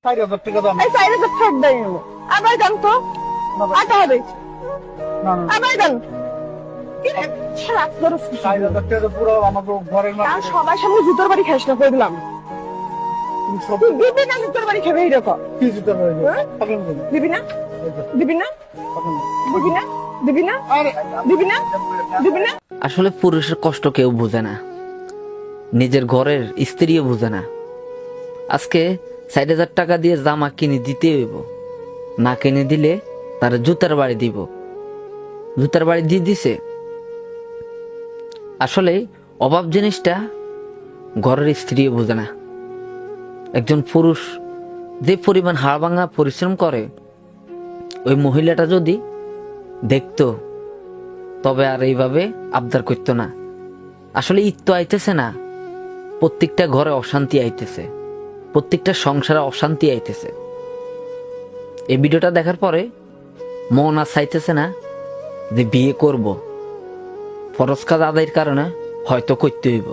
4,000 টাকা দাম। এই 4,000 ছাড় দেয় না। আবার গান তো আটা হবে আবার গান কি রে? ছাড়া ধরো 4,000 টাকা পুরো আমাকে ঘরের আর মাঝে সবার সামনে জুতোর বাড়ি খাস না করে দিলাম সব তুই দিবি না জুতোর বাড়ি খাবে এইরকম কি দিতে হবে হ্যাঁ? দিবি না দিবি না দিবি না দিবি না দিবি না দিবি না আসলে পুরুষের কষ্ট কেউ বোঝে না, নিজের ঘরের স্ত্রীও বোঝে না। আজকে 4,000 টাকা দিয়ে জামা কিনে দিতে হইব, না কিনে দিলে তার জুতার বাড়ি দিব। জুতার বাড়ি দিয়ে দিছে। আসলে অভাব জিনিসটা ঘরের স্ত্রীও বোঝে না। একজন পুরুষ যে পরিমাণ হাড়ভাঙা পরিশ্রম করে, ওই মহিলাটা যদি দেখতো তবে আর এইভাবে আবদার করতো না। আসলে ঈদ তো আইতেছে না, প্রত্যেকটা ঘরে অশান্তি আইতেছে, প্রত্যেকটা সংসারে অশান্তি আইতেছে। এই ভিডিওটা দেখার পরে মন আর চাইতেছে না যে বিয়ে করব, ফরজ কাজ আদায়ের কারণে হয়তো করতে হইব।